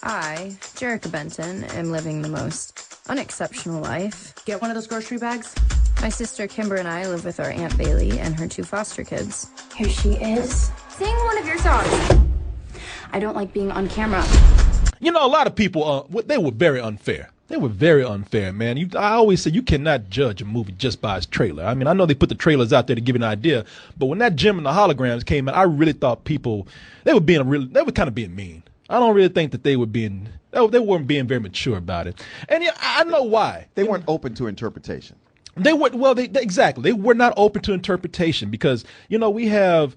I, Jerica Benton, am living the most unexceptional life. Get one of those grocery bags. My sister Kimber and I live with our Aunt Bailey and her 2 foster kids. Here she is. Sing one of your songs. I don't like being on camera. You know, a lot of people, they were very unfair. They were very unfair, man. I always say you cannot judge a movie just by its trailer. I mean, I know they put the trailers out there to give you an idea, but when that JEM and the holograms came out, I really thought people, they were kind of being mean. I don't really think that they weren't being very mature about it. And yeah, I know why. They weren't open to interpretation. They were, well, exactly. They were not open to interpretation because, you know, we have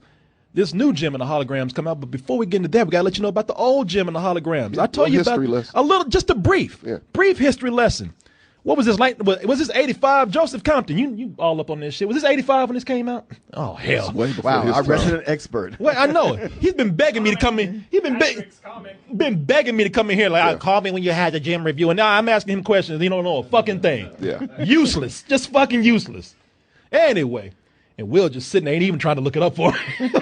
this new JEM and the holograms come out, but before we get into that, we got to let you know about the old JEM and the holograms. Yeah, I told you about a little, just a brief history lesson. What was this like? Was this 85? Joseph Compton, you all up on this shit. Was this 85 when this came out? Oh, hell. Wow, our resident expert. Well, I know. He's been begging me to come in. He's been begging me to come in here like, call me when you had the JEM review. And now I'm asking him questions. He don't know a fucking thing. Yeah. Useless. Just fucking useless. Anyway. And Will just sitting there, ain't even trying to look it up for me. Will,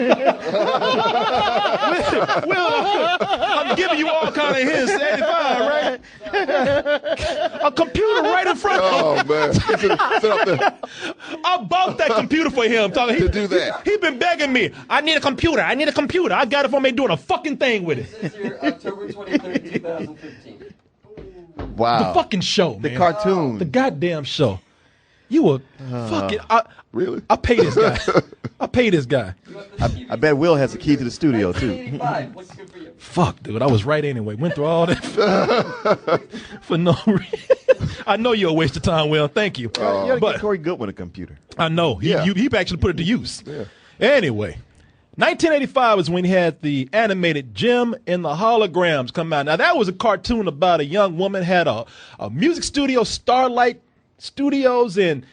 I'm giving you all kind of hints. 85, right? A computer right in front of him. Oh, man. Sit up there. I bought that computer for him. To do that. He been begging me. I need a computer. I need a computer. I got it for me doing a fucking thing with it. This year, October 23rd, 2015. Wow. The fucking show, man. The cartoon. The goddamn show. You were fucking. Really? I pay this guy. I pay this guy. I bet Will has a key to the studio, too. 85. What's good for you? Fuck, dude. I was right anyway. Went through all that for no reason. I know you're a waste of time, Will. Thank you. You gotta But get Korey Goodwin a computer. I know. He actually put it to use. Yeah. Anyway. 1985 was when he had the animated JEM and the holograms come out. Now, that was a cartoon about a young woman had a music studio, Starlight Studios, and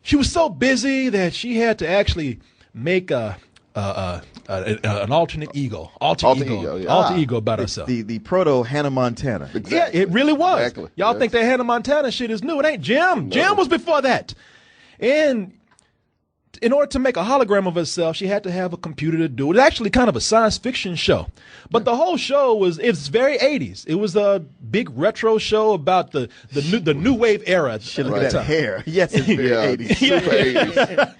she was so busy that she had to actually make an alter ego about herself. The proto Hannah Montana. Exactly. Yeah, it really was. Exactly. Y'all think that Hannah Montana shit is new? It ain't JEM. No. JEM was before that. And in order to make a hologram of herself, she had to have a computer to do it. It's actually kind of a science fiction show. But the whole show it's very 80s. It was a big retro show about the new wave era. Shit, look at that hair. Yes, it's very 80s. Super 80s.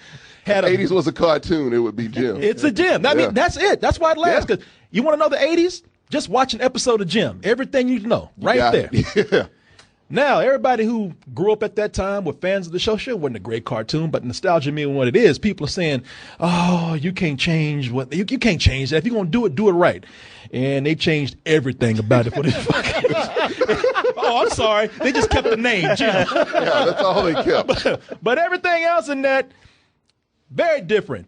Had 80s was a cartoon, it would be JEM. It's a JEM. I mean, that's it. That's why it lasts. Because you want to know the 80s? Just watch an episode of JEM. Everything you know, right there. Yeah. Now, everybody who grew up at that time were fans of the show. Sure, it wasn't a great cartoon, but nostalgia meaning what it is. People are saying, "Oh, you can't change you can't change that. If you're gonna do it right." And they changed everything about it for this fucking. Oh, I'm sorry. They just kept the name, JEM. Yeah, that's all they kept. But everything else in that, very different.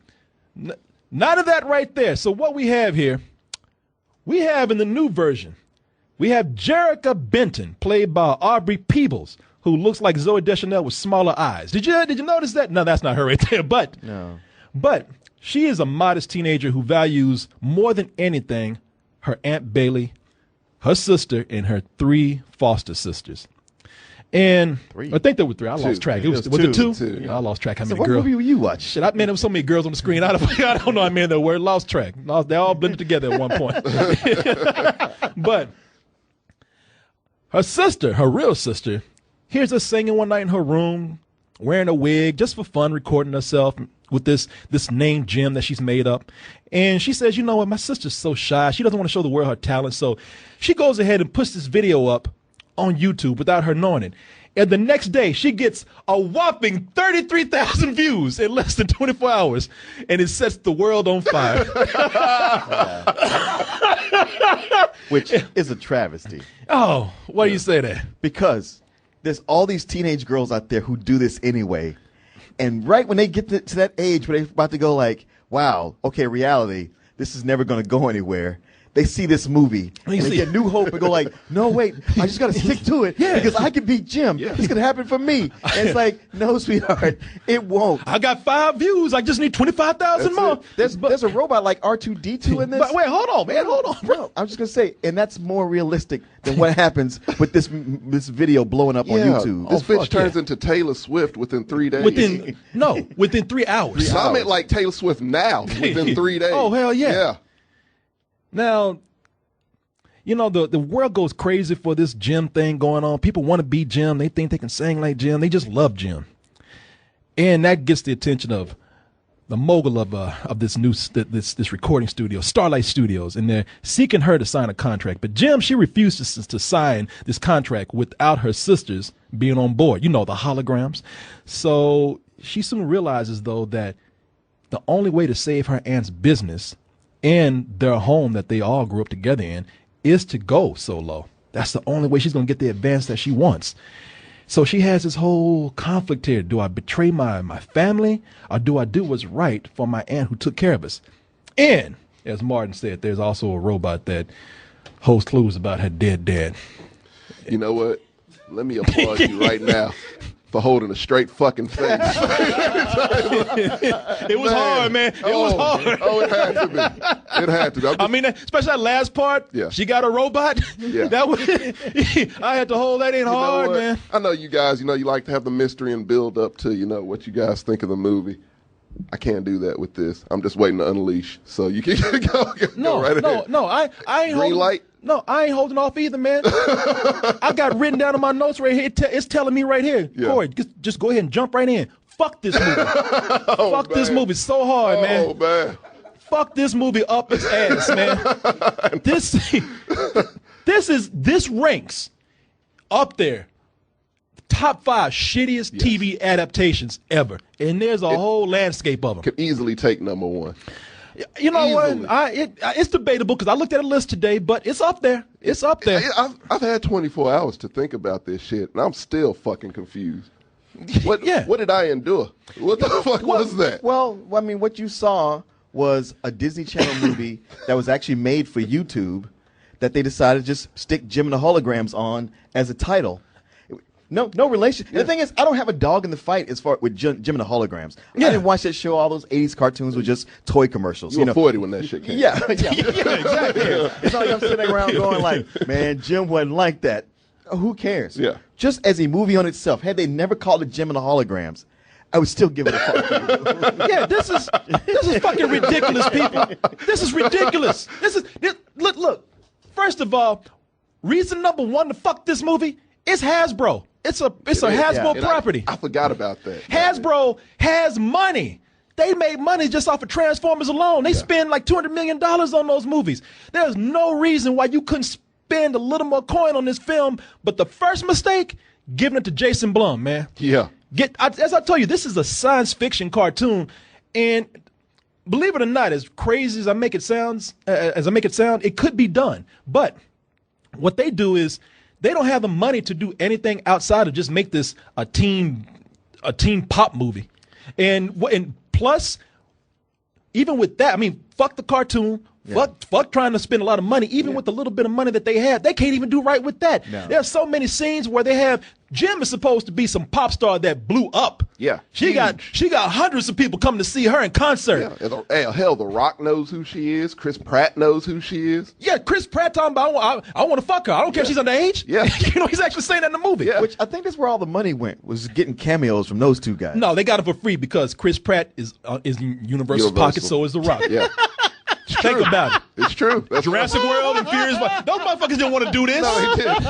None of that right there. So what we have here, we have in the new version. We have Jerica Benton, played by Aubrey Peebles, who looks like Zooey Deschanel with smaller eyes. Did you notice that? No, that's not her right there. But she is a modest teenager who values more than anything her Aunt Bailey, her sister, and her 3 foster sisters. And 3? I think there were 3. I lost track. Was it 2? Two. I lost track. How many What girls? movie were you watching? Shit, man, there was so many girls on the screen. I don't know. I mean, the word lost track. They all blended together at one point. But her sister, her real sister, hears her singing one night in her room, wearing a wig, just for fun, recording herself with this name JEM that she's made up. And she says, you know what, my sister's so shy. She doesn't want to show the world her talent. So she goes ahead and puts this video up on YouTube without her knowing it. And the next day, she gets a whopping 33,000 views in less than 24 hours. And it sets the world on fire. Which is a travesty. Oh, why do you say that? Because there's all these teenage girls out there who do this anyway. And right when they get to that age where they're about to go like, wow, okay, reality, this is never going to go anywhere. They see this movie and they get new hope and go like, no, wait, I just got to stick to it because I can beat JEM. It's going to happen for me. And it's like, no, sweetheart, it won't. I got 5 views. I just need 25,000 more. There's a robot like R2-D2 in this. But wait, hold on, man. Hold on, bro. No, I'm just going to say, and that's more realistic than what happens with this video blowing up on YouTube. This bitch turns into Taylor Swift within 3 days. Within 3 hours. I meant like Taylor Swift now within 3 days. Oh, hell yeah. Yeah. Now, you know, the world goes crazy for this Jim thing going on. People want to be Jim. They think they can sing like Jim. They just love Jim. And that gets the attention of the mogul of this recording studio, Starlight Studios, and they're seeking her to sign a contract. But Jim, she refuses to sign this contract without her sisters being on board. You know, the holograms. So she soon realizes, though, that the only way to save her aunt's business and their home that they all grew up together in is to go solo. That's the only way she's going to get the advance that she wants. So she has this whole conflict here. Do I betray my family, or do I do what's right for my aunt who took care of us? And, as Martin said, there's also a robot that holds clues about her dead dad. You know what? Let me applaud you right now for holding a straight fucking face. It was hard, man. It was hard. Oh, it had to be. It had to be. I mean, especially that last part. Yeah. She got a robot. Yeah. That was, I had to hold that in hard, man. I know you guys, you like to have the mystery and build up to, what you guys think of the movie. I can't do that with this. I'm just waiting to unleash. So you can go right ahead. No, I ain't Green light? No, I ain't holding off either, man. I got written down in my notes right here. It's telling me right here, Yeah. Korey, just go ahead and jump right in. Fuck this movie. Fuck this movie so hard, man. Oh, man. Fuck this movie up its ass, man. This ranks up there. Top 5 shittiest TV adaptations ever, and there's a whole landscape of them. Could easily take number 1. You know Easily. what? It's debatable because I looked at a list today, but it's up there. It's up there. I've had 24 hours to think about this shit, and I'm still fucking confused. What did I endure? What the fuck was that? Well, I mean, what you saw was a Disney Channel movie that was actually made for YouTube that they decided to just stick Jim and the Holograms on as a title. No relation. And the thing is, I don't have a dog in the fight as far with Jim and the Holograms. I didn't watch that show. All those 80s cartoons were just toy commercials. You were 40 when that shit came. Yeah, exactly. It's not like I'm sitting around going like, man, Jim wasn't like that. Who cares? Yeah. Just as a movie on itself, had they never called it Jim and the Holograms, I would still give it a fuck. Yeah, this is fucking ridiculous, people. This is ridiculous. Look. First of all, reason number 1 to fuck this movie is Hasbro. It's a Hasbro property. I forgot about that. Hasbro has money. They made money just off of Transformers alone. They spend like $200 million on those movies. There's no reason why you couldn't spend a little more coin on this film. But the first mistake, giving it to Jason Blum, man. Yeah. As I told you, this is a science fiction cartoon, and believe it or not, as crazy as I make it sound, it could be done. But what they do is they don't have the money to do anything outside of just make this a teen pop movie, and plus, even with that, I mean, fuck the cartoon. Fuck trying to spend a lot of money. Even with the little bit of money that they have, they can't even do right with that. No. There are so many scenes where they have Jim is supposed to be some pop star that blew up. Yeah. She got hundreds of people coming to see her in concert. Yeah. Hell, The Rock knows who she is. Chris Pratt knows who she is. Yeah, Chris Pratt talking about I want to fuck her. I don't care if she's underage. Yeah. He's actually saying that in the movie. Yeah. Which I think that's where all the money went, was getting cameos from those two guys. No, they got it for free because Chris Pratt is in Universal's pocket, so is The Rock. Yeah. Think about it. It's true. That's Jurassic World and Furious. Those motherfuckers didn't want to do this. No, he didn't.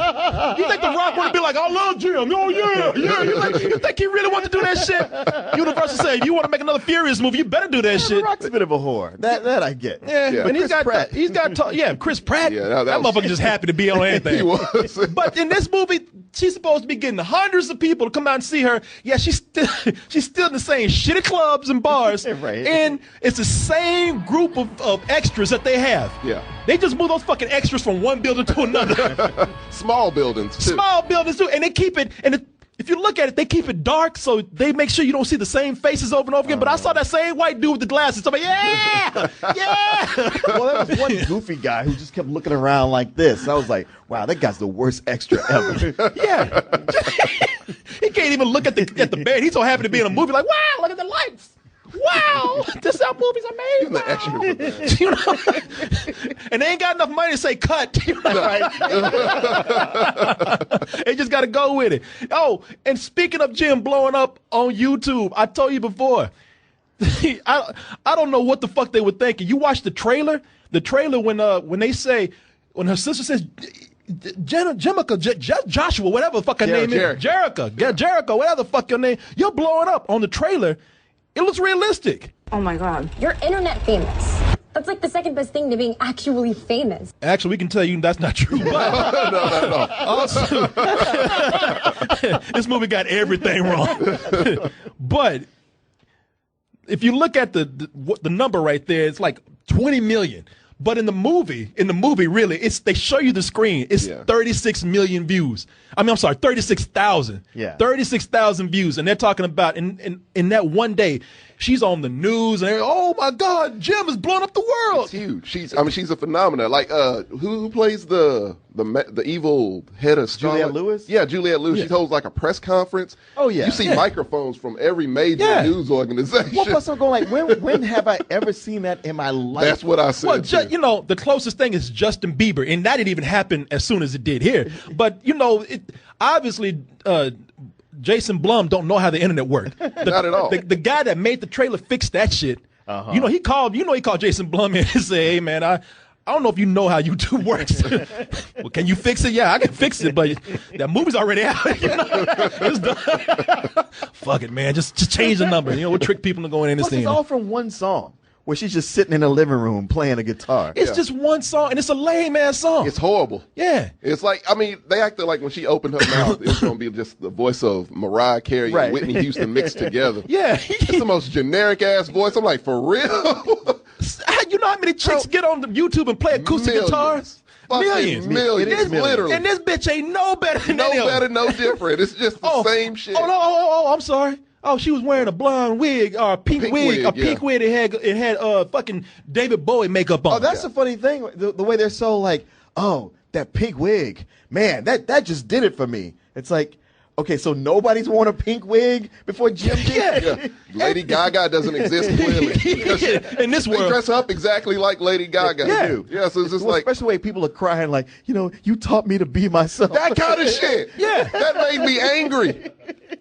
You think The Rock would be like, I love Jim. Oh, yeah. You think he really wanted to do that shit? Universal said, if you want to make another Furious movie, you better do that shit. The Rock's a bit of a whore. That I get. Yeah, Yeah. and Chris Pratt. Chris Pratt. Yeah, that was- motherfucker just happy to be on anything. He was. But in this movie, she's supposed to be getting hundreds of people to come out and see her. Yeah, she's still in the same shitty clubs and bars. Right. And it's the same group of extras that they have. Yeah. They just move those fucking extras from one building to another. Small buildings, too. Small buildings too, and they keep it. If you look at it, they keep it dark, so they make sure you don't see the same faces over and over again. But I saw that same white dude with the glasses. So I'm like, yeah. Well, there was one goofy guy who just kept looking around like this. I was like, wow, that guy's the worst extra ever. Yeah. He can't even look at the bed. He's so happy to be in a movie. Like, wow, look at the lights. Wow, this is how movies are made. He's the extra for that. You know? And they ain't got enough money to say cut. You know? They just got to go with it. Oh, and speaking of Jim blowing up on YouTube, I told you before, I don't know what the fuck they were thinking. You watch the trailer when they say, when her sister says, Joshua, whatever the fuck her name is, Jericho, whatever the fuck your name, you're blowing up on the trailer. It looks realistic. Oh my God. You're internet famous. That's like the second best thing to being actually famous. Actually, we can tell you that's not true. But No. also, this movie got everything wrong. But if you look at the number right there, it's like 20 million. But in the movie, really, they show you the screen. It's 36 million views. I'm sorry, 36,000. Yeah. 36,000 views. And they're talking about in that one day, she's on the news and oh my God, JEM has blown up the world. It's huge. She's a phenomenon. Like who plays the evil head of Starlight? Juliette Lewis? Yeah, Juliette Lewis. She holds like a press conference. Oh yeah. You see microphones from every major news organization. Well, plus I'm going like, when have I ever seen that in my life? That's what I said. Well, the closest thing is Justin Bieber, and that didn't even happen as soon as it did here. But obviously. Jason Blum don't know how the internet worked. Not at all. The guy that made the trailer fixed that shit. He called Jason Blum in and said, "Hey man, I don't know if you know how YouTube works. Well, can you fix it? Yeah, I can fix it, but that movie's already out. It's done. Fuck it, man. Just change the number. We'll trick people into going in and Plus, seeing it's all from one song where she's just sitting in a living room playing a guitar. It's just one song, and it's a lame-ass song. It's horrible. Yeah. It's like, they acted like when she opened her mouth, it was going to be just the voice of Mariah Carey and Whitney Houston mixed together. Yeah. It's the most generic-ass voice. I'm like, for real? You know how many chicks get on the YouTube and play acoustic guitars? Millions. Literally. And this bitch ain't no better than any of them. No better, no different. It's just the same shit. Oh, I'm sorry. Oh, she was wearing a blonde wig, or a pink wig It had fucking David Bowie makeup on. Oh, that's the funny thing. The way they're so like, oh, that pink wig, man, that just did it for me. It's like, okay, so nobody's worn a pink wig before JEM did. Yeah. Lady Gaga doesn't exist clearly. In this world, they dress up exactly like Lady Gaga. They do. Yeah, so it's just like, especially the way people are crying, like, you taught me to be myself. That kind of shit. Yeah, that made me angry.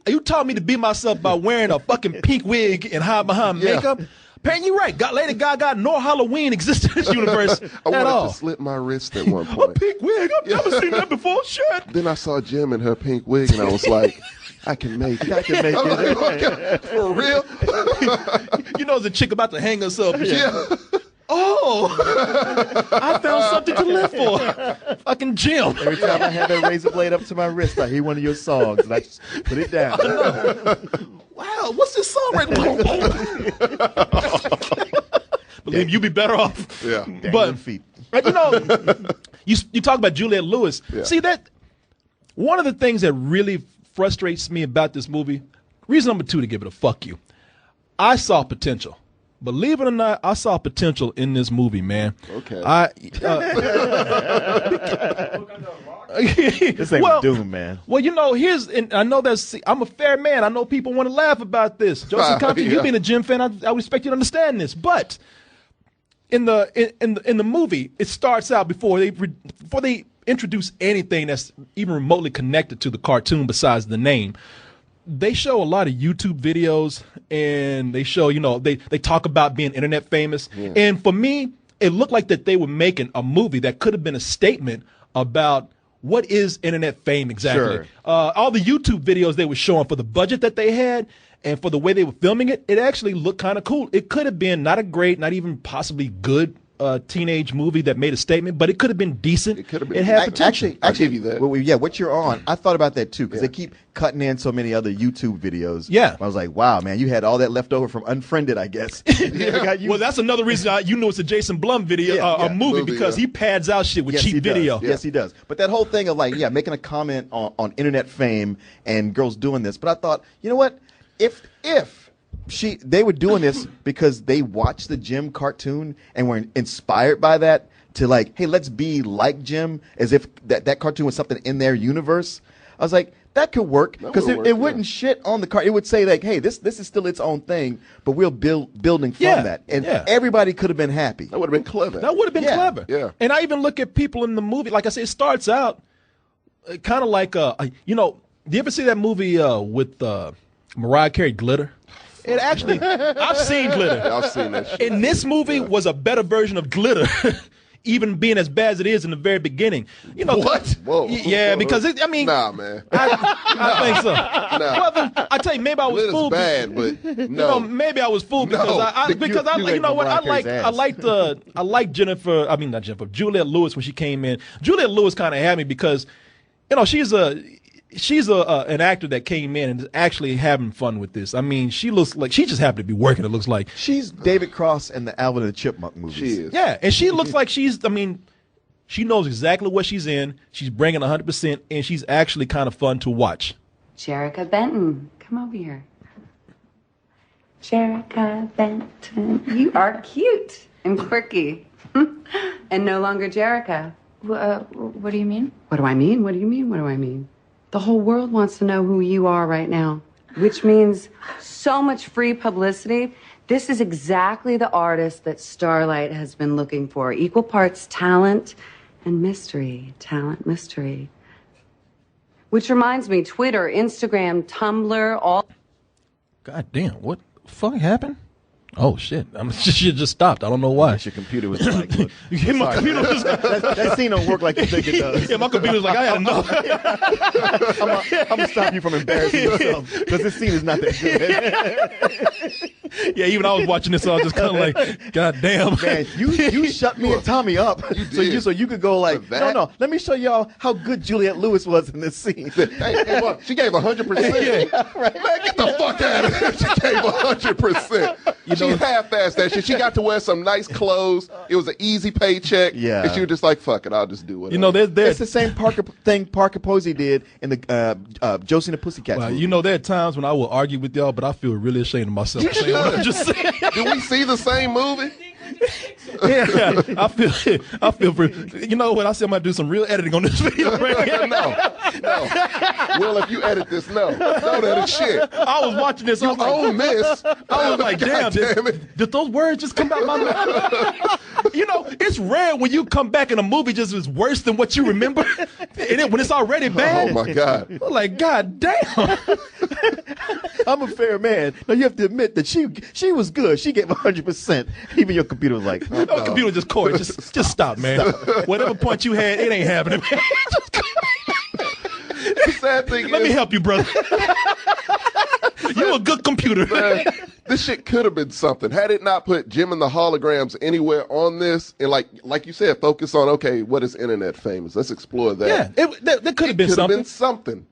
You taught me to be myself by wearing a fucking pink wig and hide behind makeup. Apparently, you're right. Lady Gaga nor Halloween exists in this universe I at all. wanted to slip my wrist at one point. A pink wig? I've never seen that before. Shit. Then I saw JEM in her pink wig, and I was like, I can make it. it. For real? There's a chick about to hang herself. Yeah. Oh, I found something to live for. Fucking JEM. Every time I have that razor blade up to my wrist, I hear one of your songs, and I just put it down. Wow, what's this song right now? Believe you'd be better off. Yeah. But feet. You talk about Juliette Lewis. Yeah. See, that one of the things that really frustrates me about this movie, reason number 2 to give it a fuck you, I saw potential. Believe it or not, I saw potential in this movie, man. Okay. This ain't Doom, man. Well, and I know I'm a fair man. I know people want to laugh about this. Joseph Compton, you being a JEM fan, I respect you to understand this. But in the movie, it starts out before they introduce anything that's even remotely connected to the cartoon besides the name. They show a lot of YouTube videos, and they show, they talk about being internet famous. Yeah. And for me, it looked like that they were making a movie that could have been a statement about what is internet fame exactly. Sure. All the YouTube videos they were showing, for the budget that they had and for the way they were filming it, it actually looked kind of cool. It could have been not a great, not even possibly good teenage movie that made a statement, but it could have been decent. It could have been. It had potential. I'll give you that. What you're on, I thought about that too, because they keep cutting in so many other YouTube videos. Yeah. I was like, wow, man, you had all that left over from Unfriended, I guess. Well, that's another reason it's a Jason Blum video, a movie, because he pads out shit with cheap video. Yes, he does. But that whole thing of making a comment on internet fame and girls doing this. But I thought, you know what? If they were doing this because they watched the JEM cartoon and were inspired by that to hey, let's be like JEM, as if that cartoon was something in their universe. I was like, that could work, because it wouldn't shit on the cartoon. It would say hey, this is still its own thing, but we're building from that, and everybody could have been happy. That would have been clever. That would have been clever. Yeah. And I even look at people in the movie. Like I said, it starts out kind of like do you ever see that movie with Mariah Carey, Glitter? It actually, I've seen Glitter. I've seen that shit. And this movie was a better version of Glitter, even being as bad as it is in the very beginning. You know What? Whoa. Yeah, because I mean, Nah, man. I think so. Nah. Well, I tell you, maybe I was Glitters fooled. bad, but no. You know, maybe I was fooled because No. You know what, like I like Jennifer. I mean, not Jennifer. Juliette Lewis when she came in. Juliette Lewis kind of had me because, you know, she's an actor that came in and is actually having fun with this. I mean, she looks like she just happened to be working. It looks like She's David Cross in the Alvin and the Chipmunk movies. She is. yeah, and she looks like she knows exactly what she's in. She's bringing 100%, and she's actually kind of fun to watch. Jerica Benton, come over here. Jerica Benton, you are cute and quirky. And no longer Jerica. What do you mean? What do I mean? What do you mean? What do I mean? The whole world wants to know who you are right now, which means so much free publicity. This is exactly the artist that Starlight has been looking for. Equal parts talent and mystery. Talent, mystery. Which reminds me, Twitter, Instagram, Tumblr, all... God damn, what the fuck happened? Oh shit! She just stopped. I don't know why. Your computer was like, look, Yeah, my computer was that scene don't work like you think it does. yeah, my computer was like, I had enough. I'm gonna stop you from embarrassing yourself because this scene is not that good. Yeah, even I was watching this, so I was just kind of like, God damn. Man, you shut me and Tommy up so you could go like, no, let me show y'all how good Juliette Lewis was in this scene. Hey, look, she gave 100%. Yeah, Man, get the fuck out of here. She gave 100%. She half-assed that shit. She got to wear some nice clothes. It was an easy paycheck. Yeah. And she was just like, fuck it, I'll just do it. You know, there's It's the same Parker Posey did in the Josie and the Pussycats well, movie. you know, there are times when I will argue with y'all, but I feel really ashamed of myself. You for saying what should. I'm just saying. Did we see the same movie? Yeah, I feel for, you know what? I said I'm gonna do some real editing on this video right here. No. Will, if you edit this, don't edit shit. I was watching this. I was like, Own this. I was like, damn, did those words just come out my mouth? You know, it's rare when you come back and a movie just is worse than what you remember, and when it's already bad. Oh my God. I'm like, God damn. I'm a fair man. Now you have to admit that she was good. She gave 100%. Even your computer was like, No, computer just Corey, just stop, man. Whatever point you had, it ain't happening, man. The sad thing Let is, me help you, brother. You a good computer. man, this shit could have been something. Had it not put Jim and the Holograms anywhere on this, and like you said, focus on, okay, what is internet famous? Let's explore that. Yeah, that could have been something. Something.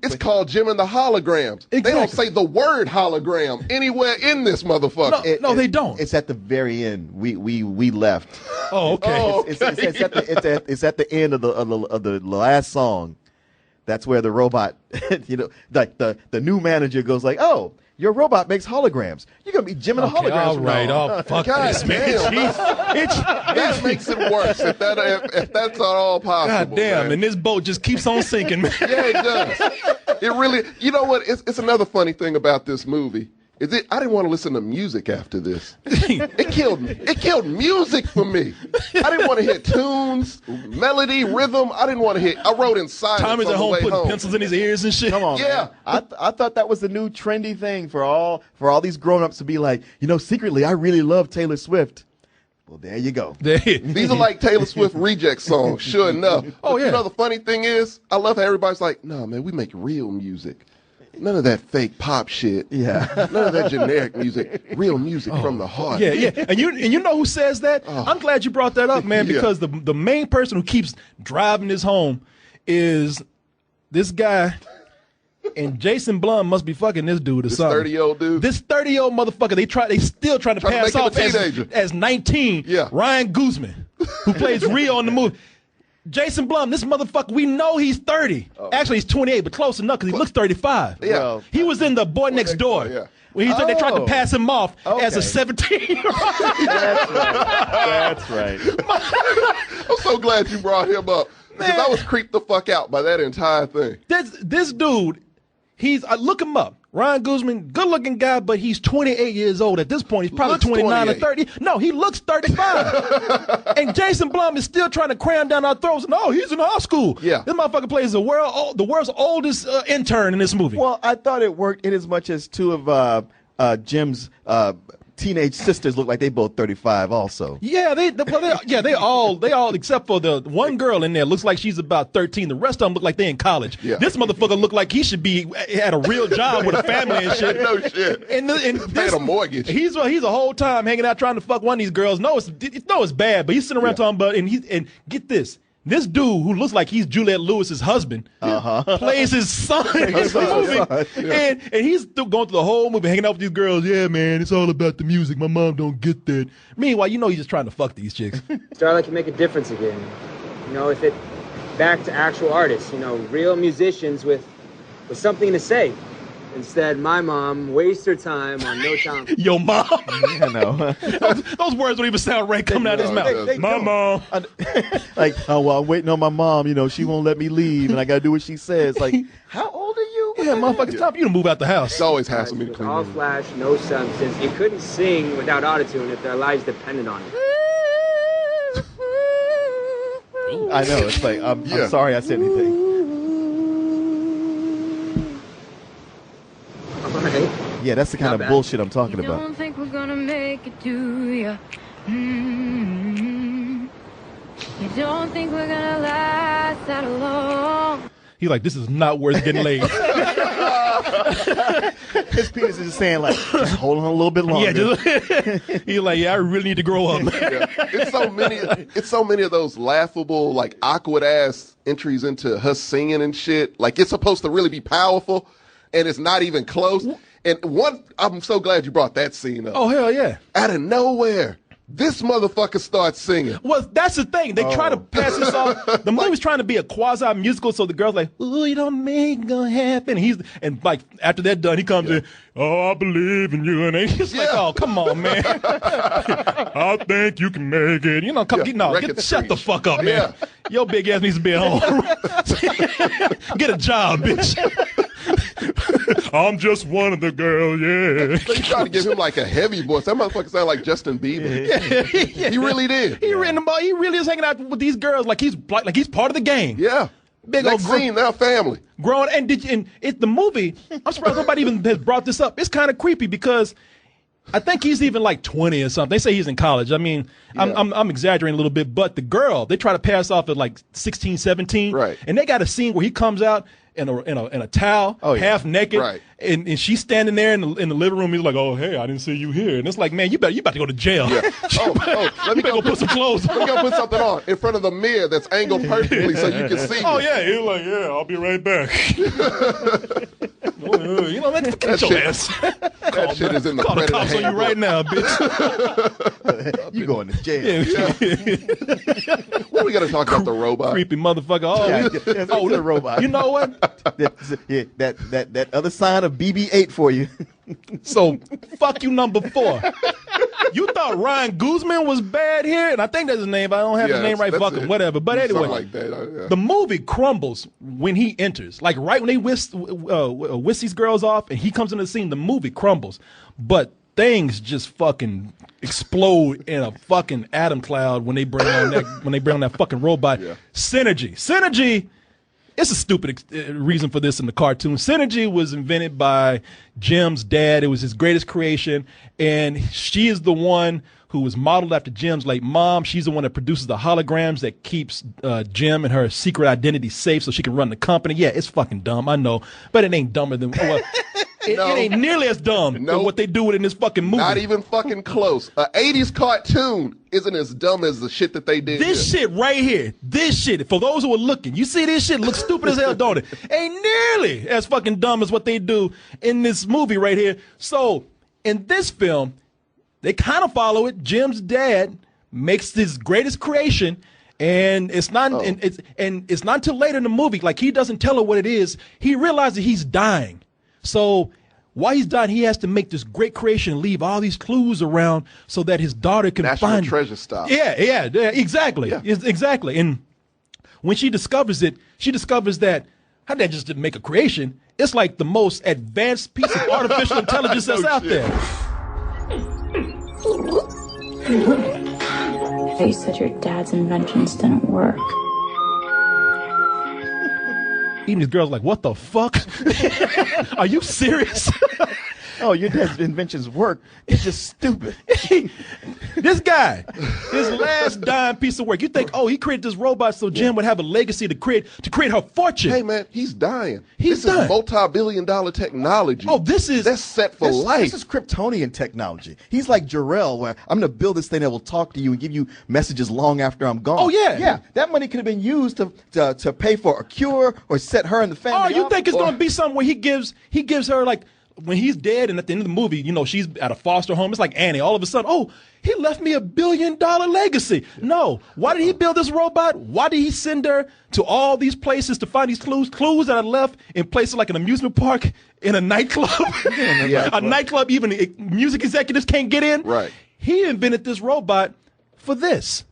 It's called Jim and the Holograms. Exactly. They don't say the word hologram anywhere in this motherfucker. No, they don't. It's at the very end. We left. Oh, okay. It's at the end of the last song. That's where the robot, you know, like the new manager goes like, "Oh, your robot makes holograms. You're gonna be Jim and the holograms." All from right. now on." Oh, fuck God this, man. damn. That makes it worse if that's at all possible. God damn, man. and this boat just keeps on sinking, man. Yeah, it does. It really. You know what? It's another funny thing about this movie. I didn't want to listen to music after this. It killed me. It killed music for me. I didn't want to hear tunes, melody, rhythm. I didn't want to hear. I wrote in silence. Tommy's on at the home way putting home. pencils in his ears and shit. Come on, Yeah. man. I thought that was the new trendy thing for all these grown-ups to be like, you know, secretly I really love Taylor Swift. Well, there you go. These are like Taylor Swift reject songs, sure enough. Oh, yeah. You know, the funny thing is, I love how everybody's like, no, man, we make real music. None of that fake pop shit. Yeah. None of that generic music. Real music from the heart. Yeah. And you know who says that? I'm glad you brought that up, man, Yeah. because the main person who keeps driving this home is this guy. And Jason Blum must be fucking this dude or something. 30-year-old dude? This 30-year-old motherfucker. They still trying to Trying to pass make him a off teenager. as 19. Yeah. Ryan Guzman, who plays Rio in the movie. Jason Blum, this motherfucker, we know he's 30. Actually, he's 28, but close enough because he looks 35. Yeah. Well, He was in the Boy Next Door. Yeah. When they tried to Oh. pass him off as a Okay. 17-year-old. That's right. I'm so glad you brought him up. Because Man. I was creeped the fuck out by that entire thing. This dude, look him up. Ryan Guzman, good looking guy, but he's 28 years old. At this point, he's probably Looks 29 or 28. 30. No, he looks 35. And Jason Blum is still trying to cram down our throats. No, he's in high school. Yeah. This motherfucker plays the world's oldest intern in this movie. Well, I thought it worked in as much as two of Jim's teenage sisters look like they both 35 also. Yeah, they all except for the one girl in there looks like she's about 13. The rest of them look like they in college. Yeah. This motherfucker look like he should be had a real job with a family and shit. No shit. And Paying a mortgage. He's a whole time hanging out trying to fuck one of these girls. No, it's bad, but he's sitting around talking about and get this. This dude who looks like he's Juliette Lewis's husband plays his son in this movie. Yeah. And he's still going through the whole movie hanging out with these girls. Yeah, man, it's all about the music. My mom don't get that. Meanwhile, he's just trying to fuck these chicks. Starlight can make a difference again. If it back to actual artists, real musicians with something to say. Instead, my mom wastes her time on no talent. Your mom? Yeah, no. those words don't even sound right coming out of his mouth. My mom. Like, oh, well, I'm waiting on my mom. She won't let me leave, and I got to do what she says. Like, how old are you? Yeah, motherfucker, it's time for you to move out the house. It's always hassle me to clean all room. flash, no substance. You couldn't sing without autotune if their lives depended on it. I know. It's like, I'm sorry I said anything. All right. Yeah, that's the kind of bullshit I'm talking about. Don't think we're gonna make it, do ya? You don't think we're gonna last that long? He's like, this is not worth getting laid. His penis is just saying, like, just hold on a little bit longer. He's like, I really need to grow up. Yeah. It's so many of those laughable, like, awkward ass entries into her singing and shit. Like, it's supposed to really be powerful, and it's not even close. And I'm so glad you brought that scene up. Oh, hell yeah. Out of nowhere, this motherfucker starts singing. Well, that's the thing. They try to pass this off. The movie's trying to be a quasi-musical, so the girl's like, ooh, you don't make it gonna happen. And like, after they're done, he comes in, oh, I believe in you. And he's like, oh, come on, man. I think you can make it. Shut the fuck up, man. Your big ass needs to be at home. Get a job, bitch. I'm just one of the girls, yeah. So you trying to give him like a heavy voice. That motherfucker sound like Justin Bieber. Yeah. He really did. He really is hanging out with these girls like he's part of the gang. Yeah. Big Next old scene, now family. Growing and it's the movie. I'm surprised nobody even has brought this up. It's kind of creepy because I think he's even like 20 or something. They say he's in college. I mean, I'm exaggerating a little bit, but the girl, they try to pass off at like 16, 17. Right. And they got a scene where he comes out in a towel, half naked, right. and she's standing there in the living room. He's like, "Oh, hey, I didn't see you here." And it's like, man, you about to go to jail. Yeah. Let me go put some clothes on. Let me go put something on in front of the mirror that's angled perfectly so you can see. Oh me. yeah, he's like, yeah, I'll be right back. Man, get your ass. That shit is in the Call the Predator cops on you handbook. right now, bitch. You going to jail. What we got to talk about the robot? Creepy motherfucker. Oh, the robot. You know what? That other sign of BB-8 for you. So, fuck you, number 4. You thought Ryan Guzman was bad here, and I think that's his name. I don't have his name right. Fuck him, whatever. But anyway, like that. The movie crumbles when he enters. Like right when they whisk these girls off, and he comes into the scene, the movie crumbles. But things just fucking explode in a fucking atom cloud when they bring on that fucking robot. Yeah. Synergy. It's a stupid reason for this in the cartoon. Synergy was invented by Jim's dad. It was his greatest creation, and she is the one who was modeled after Jim's late mom. She's the one that produces the holograms that keeps Jim and her secret identity safe so she can run the company. Yeah, it's fucking dumb, I know, but it ain't dumber than it ain't nearly as dumb than what they do in this fucking movie. Not even fucking close. A 80s cartoon isn't as dumb as the shit that they did. This shit right here, for those who are looking, you see this shit looks stupid as hell, don't it? Ain't nearly as fucking dumb as what they do in this movie right here. So, in this film, they kind of follow it. Jim's dad makes his greatest creation, and it's not and it's not until later in the movie, like he doesn't tell her what it is. He realizes he's dying. So while he's dying, he has to make this great creation and leave all these clues around so that his daughter can National find Treasure style. Yeah, exactly. Yeah. Exactly. And when she discovers it, she discovers that how did that just make a creation? It's like the most advanced piece of artificial intelligence that's out there. You said your dad's inventions didn't work. Even these girls like, what the fuck? Are you serious? Oh, your dad's inventions work. It's just stupid. This guy, his last dime piece of work. You think, oh, he created this robot so Jim would have a legacy to create her fortune. Hey man, he's dying. This is multi-billion-dollar technology. Oh, that's set for life. This is Kryptonian technology. He's like Jor-El, where I'm going to build this thing that will talk to you and give you messages long after I'm gone. Oh yeah, yeah. That money could have been used to pay for a cure or set her and the family. Oh, you up, think it's going to be something where he gives her like when he's dead and at the end of the movie, you know, she's at a foster home. It's like Annie. All of a sudden, oh, he left me $1 billion legacy. No. Why did he build this robot? Why did he send her to all these places to find these clues that are left in places like an amusement park, in a nightclub, a nightclub even music executives can't get in? Right. He invented this robot for this.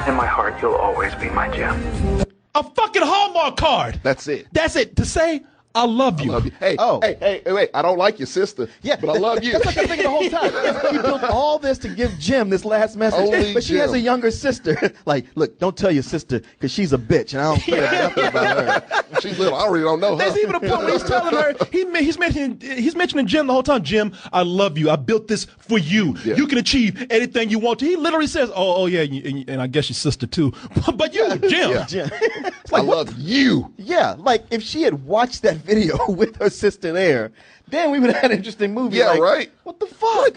In my heart, you'll always be my gem. A fucking Hallmark card. That's it. That's it. To say, I love you. Hey, hey, wait. I don't like your sister. Yeah, but I love you. That's what I'm thinking the whole time. He built all this to give Jim this last message. But she has a younger sister. Like, look, don't tell your sister because she's a bitch, and I don't care nothing about her. She's little. I really don't know her. There's even a point where he's telling her, he's mentioning Jim the whole time. Jim, I love you. I built this for you. Yeah. You can achieve anything you want to. He literally says, oh yeah, and I guess your sister too. But you, Jim. Yeah. Jim. Like, I love you. Yeah, like if she had watched that video with her sister there, then we would have had an interesting movie. Yeah, like, right. What the fuck?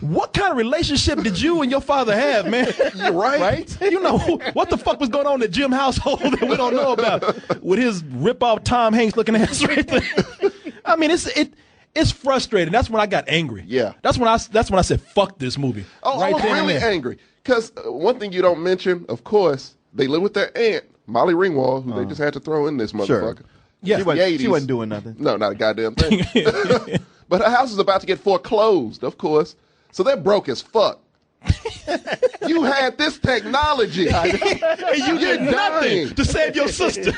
What kind of relationship did you and your father have, man? You're right. You know, what the fuck was going on in the Jim household that we don't know about with his rip-off Tom Hanks looking ass right there? I mean, it's frustrating. That's when I got angry. Yeah. That's when I said, fuck this movie. Oh, right, I was really angry. Because one thing you don't mention, of course, they live with their aunt, Molly Ringwald, who they just had to throw in this motherfucker. Sure. Yeah, she wasn't doing nothing. No, not a goddamn thing. But her house is about to get foreclosed, of course. So they're broke as fuck. You had this technology. And you did nothing to save your sister.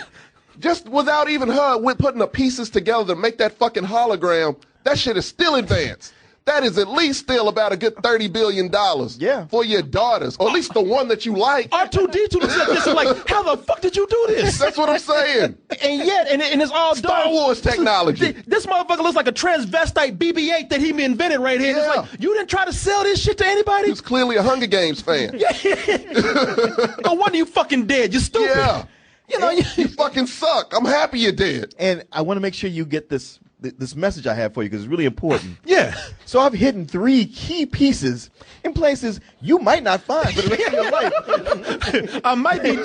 Just without even her putting the pieces together to make that fucking hologram, that shit is still advanced. That is at least still about a good $30 billion for your daughters, or at least the one that you like. R2-D2 looks at this and like, how the fuck did you do this? That's what I'm saying. And yet, and it's all Star Wars technology. This motherfucker looks like a transvestite BB-8 that he invented right here. Yeah. It's like, you didn't try to sell this shit to anybody? He was clearly a Hunger Games fan. No wonder you fucking dead. You're stupid. Yeah. You know, you fucking suck. I'm happy you're dead. And I want to make sure you get this message I have for you because it's really important. Yeah. So I've hidden 3 key pieces in places you might not find for the rest of your life. I might be,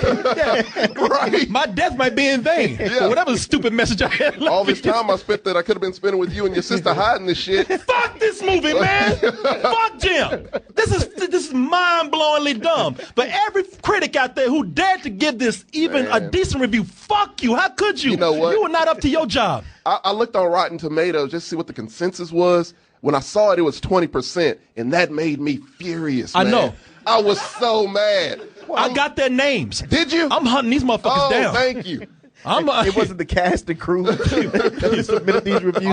right. My death might be in vain. Yeah. Whatever stupid message I had. All this time I spent that I could have been spending with you and your sister hiding this shit. Fuck this movie, man. Fuck Jim. This is mind-blowingly dumb. For every critic out there who dared to give this even a decent review, fuck you. How could you? You know what? You were not up to your job. I looked on Rotten Tomatoes just to see what the consensus was. When I saw it was 20%, and that made me furious, man. I know. I was so mad. I got their names. Did you? I'm hunting these motherfuckers down. Oh, thank you. It wasn't the cast and crew that submitted these reviews.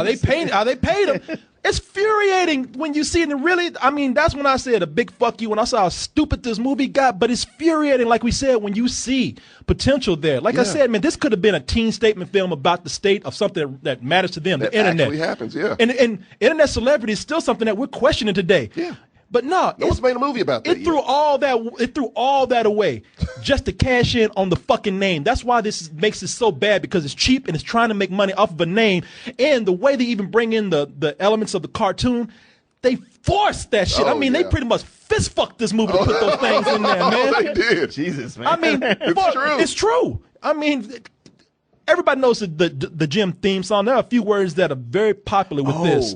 Are they paid them? It's infuriating when you see it. And really, I mean, that's when I said a big fuck you when I saw how stupid this movie got. But it's infuriating, like we said, when you see potential there. Like I said, man, this could have been a teen statement film about the state of something that matters to them, the internet. Actually happens, yeah. And internet celebrity is still something that we're questioning today. Yeah. But no one's made a movie about that. It threw all that away just to cash in on the fucking name. That's why this makes it so bad, because it's cheap and it's trying to make money off of a name. And the way they even bring in the elements of the cartoon, they forced that shit. They pretty much fist fucked this movie to put those things in there, man. They did. Jesus, man. I mean, true. It's true. I mean, everybody knows the Jim theme song. There are a few words that are very popular with this.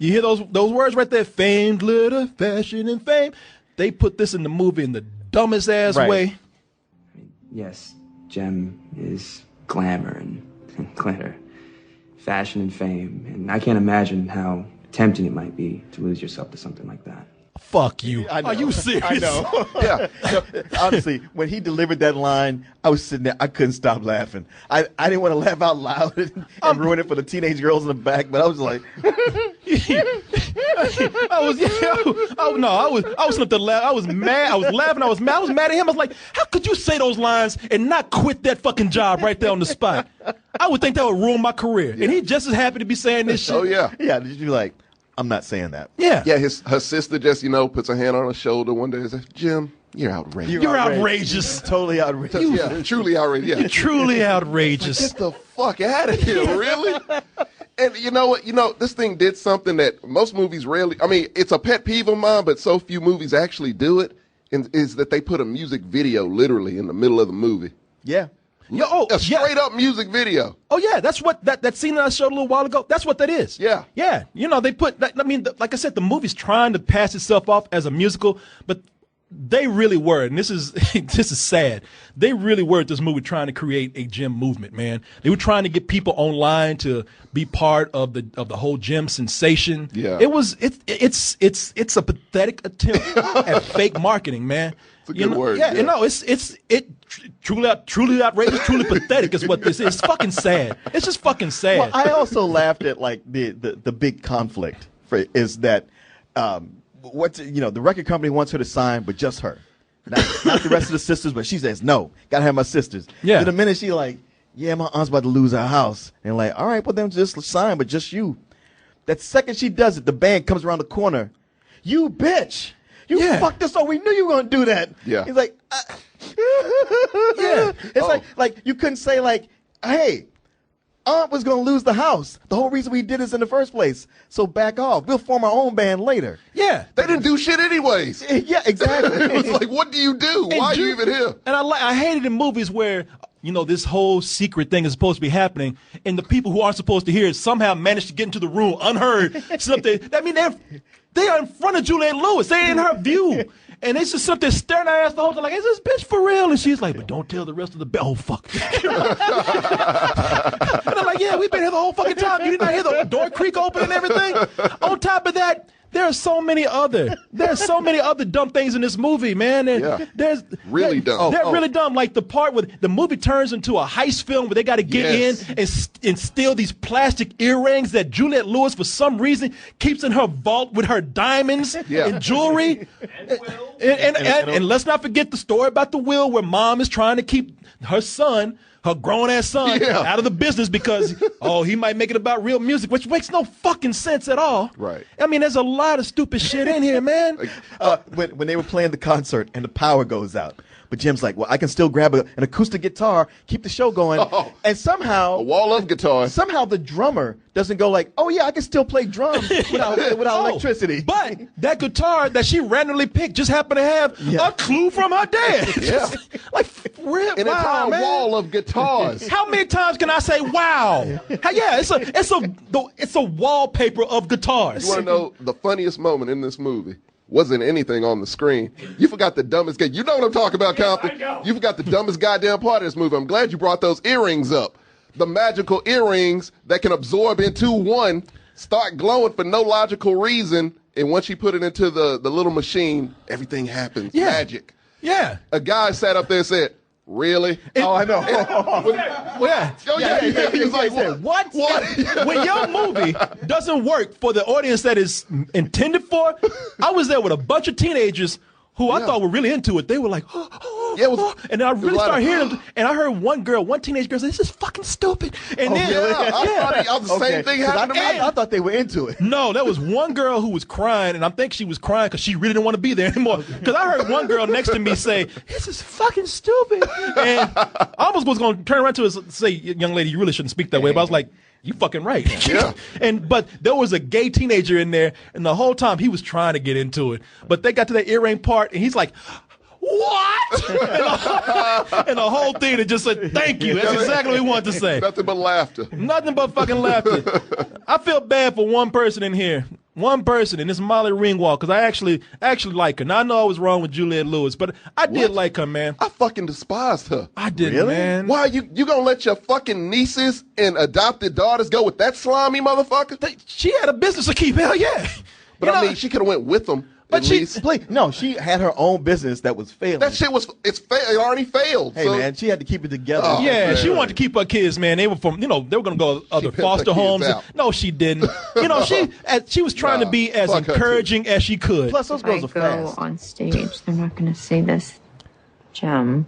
You hear those words right there? Fame, glitter, fashion, and fame. They put this in the movie in the dumbest ass way. Yes, Jem is glamour and glitter, fashion and fame. And I can't imagine how tempting it might be to lose yourself to something like that. Fuck you. Are you serious? I know. Yeah. So, honestly, when he delivered that line, I was sitting there. I couldn't stop laughing. I didn't want to laugh out loud and ruin it for the teenage girls in the back, but I was like, I was up laugh. I was mad. I was laughing. I was mad. I was mad at him. I was like, how could you say those lines and not quit that fucking job right there on the spot? I would think that would ruin my career. Yeah. And he just as happy to be saying this shit. Oh yeah. Yeah, did you be like, I'm not saying that. Yeah. Yeah, her sister just, puts her hand on her shoulder one day and says, Jim, you're outrageous. You're outrageous. Totally outrageous. Yeah, truly outrageous. Yeah. You're truly outrageous. Get the fuck out of here, really? And you know what? This thing did something that most movies rarely, it's a pet peeve of mine, but so few movies actually do it, and is that they put a music video literally in the middle of the movie. Yeah. A straight up music video. Oh yeah, that's what that scene that I showed a little while ago. That's what that is. Yeah, yeah. They put. Like I said, the movie's trying to pass itself off as a musical, but they really were, and this is sad. They really were at this movie trying to create a JEM movement, man. They were trying to get people online to be part of the whole JEM sensation. Yeah, it's a pathetic attempt at fake marketing, man. It's a good word. Yeah, it's truly outrageous, truly pathetic is what this is. It's fucking sad. It's just fucking sad. Well, I also laughed at like the big conflict is that the record company wants her to sign, but just her, not the rest of the sisters. But she says no, gotta have my sisters. Yeah. Then the minute she like, yeah, my aunt's about to lose her house, and like, all right, well then just sign, but just you. That second she does it, the band comes around the corner. You bitch. You fucked us up. We knew you were gonna do that. Yeah. He's like, yeah. It's like you couldn't say like, hey, Aunt was gonna lose the house. The whole reason we did this in the first place. So back off. We'll form our own band later. Yeah. They didn't do shit anyways. Yeah, exactly. It was like, what do you do? Why are you even here? And I hated in movies where this whole secret thing is supposed to be happening, and the people who aren't supposed to hear it somehow manage to get into the room unheard. They are in front of Juliette Lewis. They're in her view. And they just sit there staring at her ass the whole time like, is this bitch for real? And she's like, but don't tell the rest of the oh, fuck. And I'm like, yeah, we've been here the whole fucking time. You did not hear the door creak open and everything? On top of that, there are so many other dumb things in this movie, man. And Really dumb. They're really dumb. Like the part where the movie turns into a heist film where they got to get in and steal these plastic earrings that Juliette Lewis, for some reason, keeps in her vault with her diamonds and jewelry. And let's not forget the story about the will where mom is trying to keep her grown-ass son out of the business because, he might make it about real music, which makes no fucking sense at all. Right. There's a lot of stupid shit in here, man. When they were playing the concert and the power goes out, but Jim's like, well, I can still grab an acoustic guitar, keep the show going, and somehow... A wall of guitars. Somehow the drummer doesn't go like, oh, yeah, I can still play drums without electricity. But that guitar that she randomly picked just happened to have a clue from her dad. Yeah. Like, real, an entire wall of guitars. How many times can I say wow? Yeah, it's a wallpaper of guitars. You want to know the funniest moment in this movie? Wasn't anything on the screen. You forgot the dumbest guy. You know what I'm talking about, Compton. You forgot the dumbest goddamn part of this movie. I'm glad you brought those earrings up. The magical earrings that can absorb into one, start glowing for no logical reason, and once you put it into the little machine, everything happens. Yeah. Magic. Yeah. A guy sat up there and said, really? I know. He was like, what? When your movie doesn't work for the audience that is intended for, I was there with a bunch of teenagers who I thought were really into it. They were like, and then I really started hearing them, and I heard one teenage girl say, this is fucking stupid. And I thought the same thing happened to me. I thought they were into it. No, there was one girl who was crying, and I think she was crying because she really didn't want to be there anymore. Because I heard one girl next to me say, this is fucking stupid. And I almost was going to turn around to her and say, young lady, you really shouldn't speak that way. But I was like, you fucking right. Yeah. But there was a gay teenager in there, and the whole time he was trying to get into it. But they got to that earring part, and he's like, what? and the whole thing that just said, thank you. That's exactly what he wanted to say. Nothing but laughter. Nothing but fucking laughter. I feel bad for one person in here. One person, and it's Molly Ringwald, because I actually like her. Now, I know I was wrong with Juliette Lewis, but I did like her, man. I fucking despised her. I did, man. Why you gonna let your fucking nieces and adopted daughters go with that slimy motherfucker? She had a business to keep, hell yeah. But she could have went with them At least. No, she had her own business that was failing. That shit it already failed. Hey, man, she had to keep it together. Oh, Yeah, man. she wanted to keep her kids, man. They were from, they were going to go to other pimped foster her kids homes. out. No, she didn't. she was trying to be as fuck her encouraging as she could. Plus, those girls are fast. on stage, they're not going to see this gem.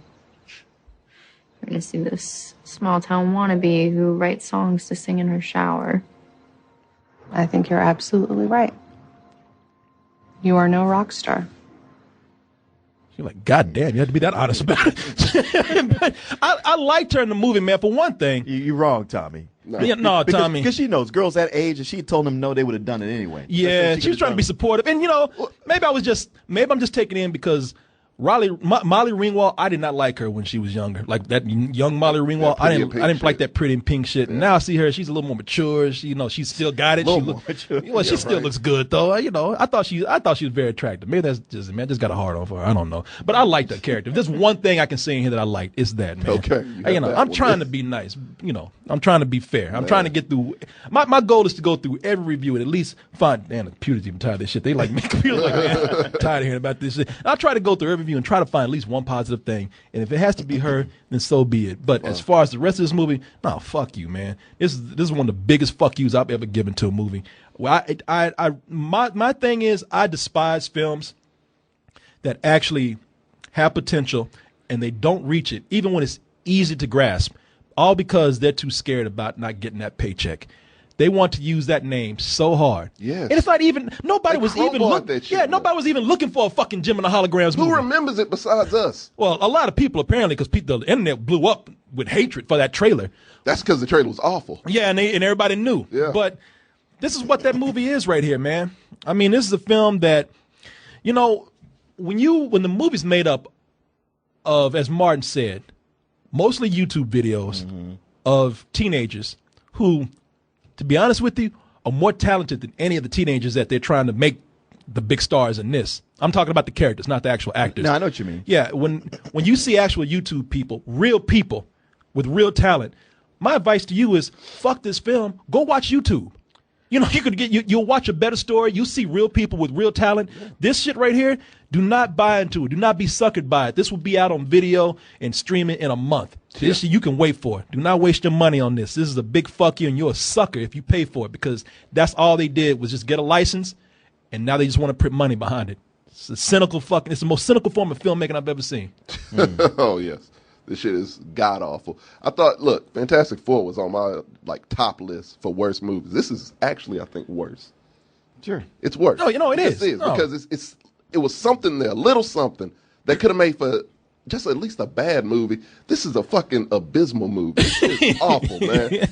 They're going to see this small town wannabe who writes songs to sing in her shower. I think you're absolutely right. You are no rock star. You're like, God damn, you had to be that honest about it. But I liked her in the movie, man. For one thing, You're wrong, Tommy. No, Tommy. Because she knows girls that age, if she told them no, they would have done it anyway. Yeah, she was trying to be supportive. And, maybe I'm just taking in because Molly Ringwald, I did not like her when she was younger. Like that young Molly Ringwald, I didn't like that pretty and pink shit. And now I see her, she's a little more mature. She, she's still got it. She still looks good though. I thought she was very attractive. Maybe that's just I just got a hard on for her. I don't know. But I liked her character. If there's one thing I can say in here that I liked, it's that, man. Okay. I'm trying to be nice. I'm trying to be fair. I'm trying to get through. My goal is to go through every review and at least find. Man, the computers even tired of this shit. They like make computers like, man, I'm tired of hearing about this shit. I'll try to go through every review and try to find at least one positive thing. And if it has to be her, then so be it. But as far as the rest of this movie, no, fuck you, man. This is one of the biggest fuck yous I've ever given to a movie. Well, my thing is I despise films that actually have potential and they don't reach it, even when it's easy to grasp, all because they're too scared about not getting that paycheck. They want to use that name so hard. Yes. And it's not even, nobody was even looking for a fucking Gem and the Holograms movie. Who remembers it besides us? Well, a lot of people apparently, because the internet blew up with hatred for that trailer. That's because the trailer was awful. Yeah, and everybody knew. Yeah. But this is what that movie is right here, man. I mean, this is a film that, when the movie's made up of, as Martin said, mostly YouTube videos of teenagers who, to be honest with you, are more talented than any of the teenagers that they're trying to make the big stars in this. I'm talking about the characters, not the actual actors. No, I know what you mean. Yeah, when you see actual YouTube people, real people with real talent, my advice to you is fuck this film, go watch YouTube. You'll watch a better story. You'll see real people with real talent. This shit right here, do not buy into it. Do not be suckered by it. This will be out on video and streaming in a month. This shit you can wait for. Do not waste your money on this. This is a big fuck you, and you're a sucker if you pay for it, because that's all they did was just get a license, and now they just want to put money behind it. It's a cynical fucking. It's the most cynical form of filmmaking I've ever seen. Oh yes. This shit is god awful. I thought, look, Fantastic Four was on my top list for worst movies. This is actually, I think, worse. Sure, it's worse. No, it is. Because it was something there, a little something that could have made for just at least a bad movie. This is a fucking abysmal movie. It's awful, man.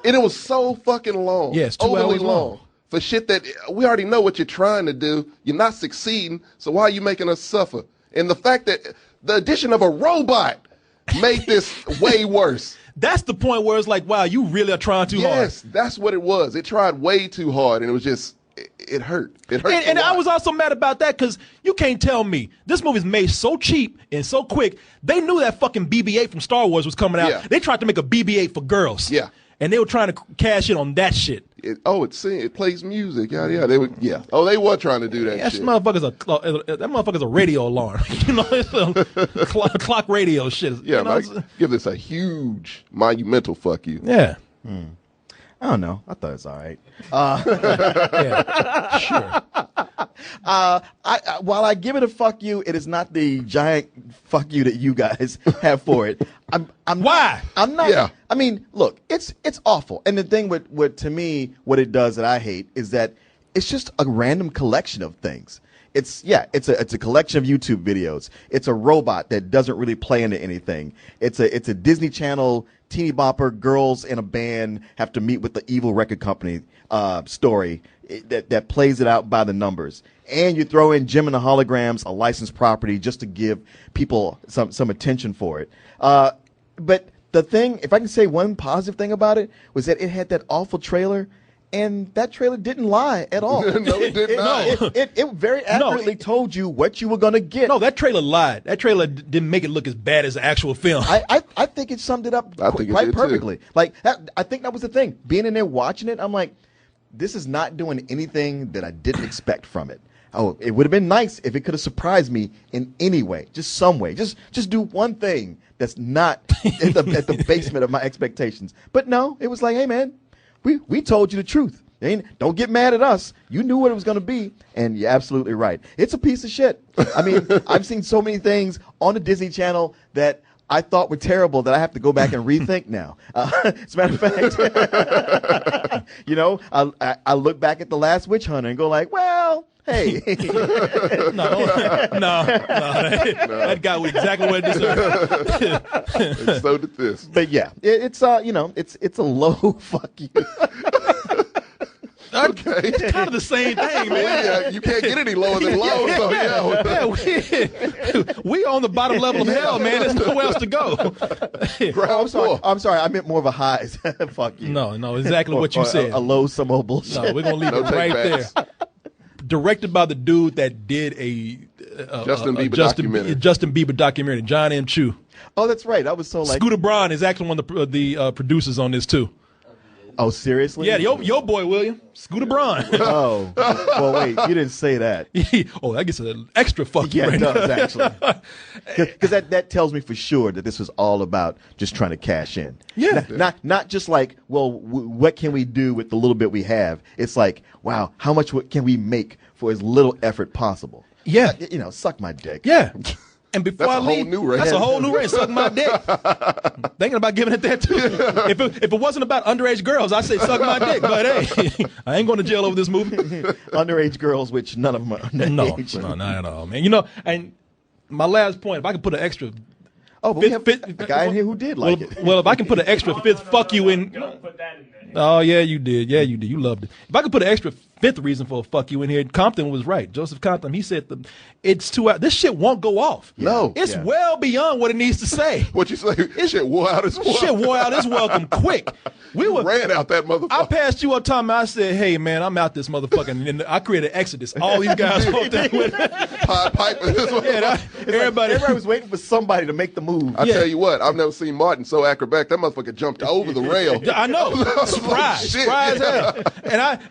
And it was so fucking long. Yes, 2 overly hours long. for shit that we already know what you're trying to do. You're not succeeding, so why are you making us suffer? And the fact that the addition of a robot made this way worse. That's the point where it's like, wow, you really are trying too hard. Yes, that's what it was. It tried way too hard, and it was just, it hurt. It hurt. And I was also mad about that because you can't tell me this movie's made so cheap and so quick. They knew that fucking BB-8 from Star Wars was coming out. Yeah. They tried to make a BB-8 for girls. Yeah. And they were trying to cash in on that shit. It plays music. Yeah. They were trying to do that shit. That motherfucker's a radio alarm. It's a clock radio shit. Yeah, man, give this a huge, monumental fuck you. Yeah. I don't know. I thought it was all right. Yeah, sure. While I give it a fuck you, it is not the giant fuck you that you guys have for it. Why? I'm not. Yeah. I mean, look, it's awful. And the thing with to me, what it does that I hate is that it's just a random collection of things. It's a collection of YouTube videos. It's a robot that doesn't really play into anything. It's a Disney Channel teeny bopper girls in a band have to meet with the evil record company story that plays it out by the numbers. And you throw in Gem and the Holograms, a licensed property, just to give people some attention for it. But the thing, if I can say one positive thing about it, was that it had that awful trailer. And that trailer didn't lie at all. No, it did not. It very accurately told you what you were going to get. No, that trailer lied. That trailer didn't make it look as bad as the actual film. I think it summed it up quite perfectly. Like I think that was the thing. Being in there watching it, I'm like, this is not doing anything that I didn't expect from it. Oh, it would have been nice if it could have surprised me in any way, just some way. Just do one thing that's not at the basement of my expectations. But no, it was like, hey man, we told you the truth. Don't get mad at us. You knew what it was going to be, and you're absolutely right. It's a piece of shit. I mean, I've seen so many things on the Disney Channel that I thought were terrible that I have to go back and rethink now. As a matter of fact, you know, I look back at The Last Witch Hunter and go like, well, hey. No, that guy was exactly what it deserved. And so did this. But yeah, it's you know, it's a low fuck you. Okay. It's kind of the same thing, man. Well, yeah, you can't get any lower than low, so yeah. We on the bottom level of hell, man. There's nowhere else to go. I'm sorry. I meant more of a high. Fuck you. No, exactly what you said. A low, some old bullshit. No, we're going to leave it right there. Directed by the dude that did a Justin Bieber documentary, John M. Chu. Oh, that's right. I was so like... Scooter Braun is actually one of the producers on this, too. Oh, seriously? Yeah, your boy, William. Scooter Braun. Oh. Well, wait. You didn't say that. Oh, that gets an extra fuck you yeah, right it does, now. actually. Because that tells me for sure that this was all about just trying to cash in. Yeah. Not just like, well, what can we do with the little bit we have? It's like, wow, how much can we make for as little effort possible? Yeah. You know, suck my dick. Yeah. And before That's I leave, that's a whole new race. Suck my dick. Thinking about giving it that too. If it wasn't about underage girls, I'd say suck my dick. But hey, I ain't going to jail over this movie. Underage girls, which none of them are underage. No, not at all, man. You know, and my last point, if I could put an extra. Oh, but we have a guy in here who did like it. Well, if I can put an extra fifth fuck you in. Don't put that in there. Oh, yeah, you did. Yeah, you did. You loved it. If I could put an extra fifth reason for a fuck you in here, Compton was right. Joseph Compton, he said it's 2 hours. This shit won't go off. No. It's well beyond what it needs to say. What you say? Shit wore out his welcome. Shit wore out his welcome quick. We ran out that motherfucker. I passed you up time. I said, hey, man, I'm out this motherfucker. And then I created Exodus. All these guys walked in with pipe. Everybody was waiting for somebody to make the move. I tell you what, I've never seen Martin so acrobatic. That motherfucker jumped over the rail. I know. Spry as hell.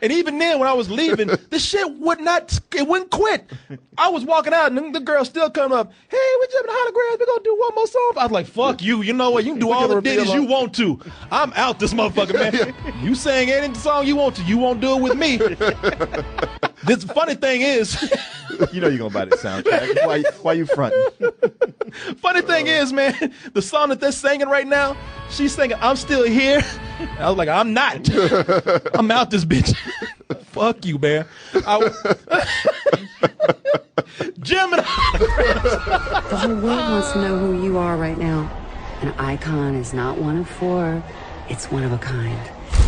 And even then, when I was leaving, the shit wouldn't quit. I was walking out, and the girl still coming up. Hey, we jumping holograms. We're gonna do one more song. I was like, fuck you. You know what? You can do all the ditties you want to. I'm out this motherfucker, man. You sing any song you want to. You won't do it with me. This funny thing is, you know you're gonna buy the soundtrack. Why you fronting? Funny thing is, man, the song that they're singing right now, she's singing "I'm Still Here." I was like, I'm not. I'm out this bitch. Fuck you, man. Jim and The whole world wants to know who you are right now. An icon is not one of 4. It's one of a kind.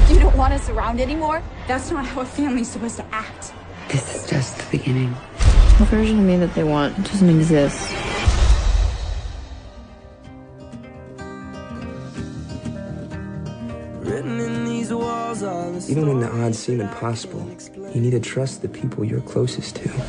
You don't want us around anymore? That's not how a family's supposed to act. This is just the beginning. The version of me that they want doesn't exist. Even when the odds seem impossible, you need to trust the people you're closest to.